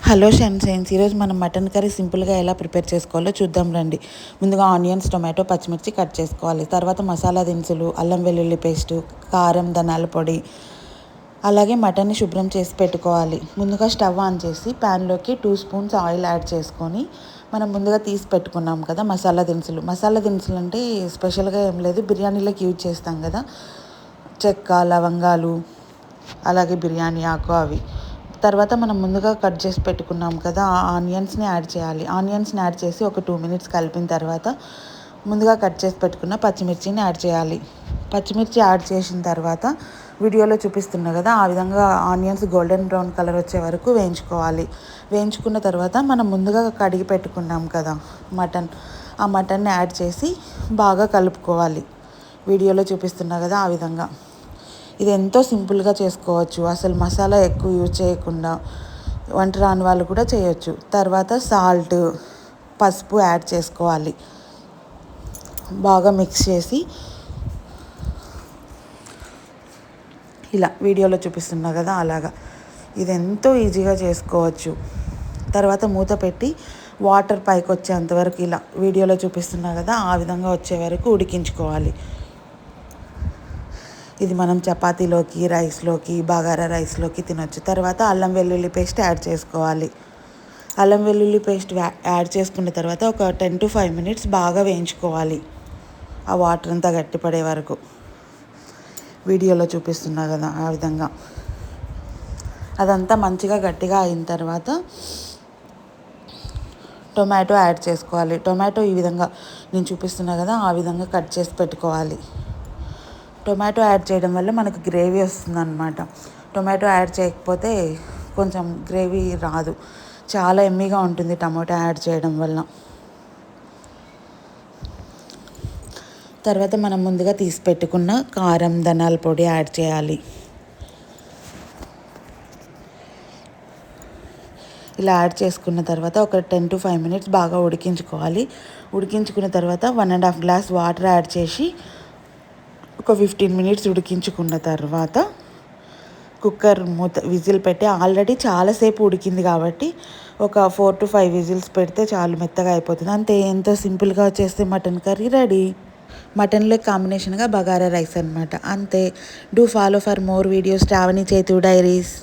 Hello షెన్సైన్స్, ఈరోజు మనం mutton curry సింపుల్గా ఎలా ప్రిపేర్ చేసుకోవాలో చూద్దాం రండి. ముందుగా ఆనియన్స్, టొమాటో, పచ్చిమిర్చి కట్ చేసుకోవాలి. తర్వాత మసాలా దినుసులు, అల్లం వెల్లుల్లి పేస్టు, కారం, ధనియాల పొడి, అలాగే మటన్ని శుభ్రం చేసి పెట్టుకోవాలి. ముందుగా స్టవ్ ఆన్ చేసి ప్యాన్లోకి 2 స్పూన్స్ ఆయిల్ యాడ్ చేసుకొని మనం ముందుగా తీసి పెట్టుకున్నాం కదా మసాలా దినుసులు అంటే స్పెషల్గా ఏం లేదు, బిర్యానీలోకి యూజ్ చేస్తాం కదా, చెక్క, లవంగాలు, అలాగే బిర్యానీ ఆకు అవి. తర్వాత మనం ముందుగా కట్ చేసి పెట్టుకున్నాం కదా ఆ ఆనియన్స్ని యాడ్ చేయాలి. ఆనియన్స్ని యాడ్ చేసి ఒక 2 మినిట్స్ కలిపిన తర్వాత ముందుగా కట్ చేసి పెట్టుకున్న పచ్చిమిర్చిని యాడ్ చేయాలి. పచ్చిమిర్చి యాడ్ చేసిన తర్వాత వీడియోలో చూపిస్తున్నా కదా ఆ విధంగా ఆనియన్స్ గోల్డెన్ బ్రౌన్ కలర్ వచ్చే వరకు వేయించుకోవాలి. వేయించుకున్న తర్వాత మనం ముందుగా కడిగి పెట్టుకున్నాం కదా ఆ మటన్ని యాడ్ చేసి బాగా కలుపుకోవాలి. వీడియోలో చూపిస్తున్నా కదా ఆ విధంగా. ఇది ఎంతో సింపుల్గా చేసుకోవచ్చు, అసలు మసాలా ఎక్కువ యూజ్ చేయకుండా వంట రాని వాళ్ళు కూడా చేయొచ్చు. తర్వాత సాల్ట్, పసుపు యాడ్ చేసుకోవాలి. బాగా మిక్స్ చేసి ఇలా వీడియోలో చూపిస్తున్నా కదా అలాగా. ఇది ఎంతో ఈజీగా చేసుకోవచ్చు. తర్వాత మూత పెట్టి వాటర్ పైకి వచ్చేంతవరకు ఇలా వీడియోలో చూపిస్తున్నా కదా ఆ విధంగా వచ్చే వరకు ఉడికించుకోవాలి. ఇది మనం చపాతీలోకి, రైస్లోకి, బగారా రైస్లోకి తినొచ్చు. తర్వాత అల్లం వెల్లుల్లి పేస్ట్ యాడ్ చేసుకోవాలి. అల్లం వెల్లుల్లి పేస్ట్ యాడ్ చేసుకున్న తర్వాత ఒక 10 to 5 మినిట్స్ బాగా వేయించుకోవాలి, ఆ వాటర్ అంతా గట్టిపడే వరకు. వీడియోలో చూపిస్తున్నా కదా ఆ విధంగా. అదంతా మంచిగా గట్టిగా అయిన తర్వాత టొమాటో యాడ్ చేసుకోవాలి. టొమాటో ఈ విధంగా నేను చూపిస్తున్నా కదా ఆ విధంగా కట్ చేసి పెట్టుకోవాలి. టొమాటో యాడ్ చేయడం వల్ల మనకు గ్రేవీ వస్తుందన్నమాట. టొమాటో యాడ్ చేయకపోతే కొంచెం గ్రేవీ రాదు. చాలా ఎమ్మీగా ఉంటుంది టమాటో యాడ్ చేయడం వల్ల. తర్వాత మనం ముందుగా తీసి పెట్టుకున్న కారం, ధనియాల పొడి యాడ్ చేయాలి. ఇలా యాడ్ చేసుకున్న తర్వాత ఒక 10 to 5 మినిట్స్ బాగా ఉడికించుకోవాలి. ఉడికించుకున్న తర్వాత 1.5 గ్లాస్ వాటర్ యాడ్ చేసి ఒక 15 మినిట్స్ ఉడికించుకున్న తర్వాత కుక్కర్ మూత విజిల్ పెట్టి, ఆల్రెడీ చాలాసేపు ఉడికింది కాబట్టి ఒక 4 to 5 విజిల్స్ పెడితే చాలు, మెత్తగా అయిపోతుంది. అంతే, ఎంతో సింపుల్గా వచ్చేస్తే మటన్ కర్రీ రెడీ. మటన్లో కాంబినేషన్గా బగారా రైస్ అనమాట. అంతే. Do follow for more videos Sravani చేతు డైరీస్.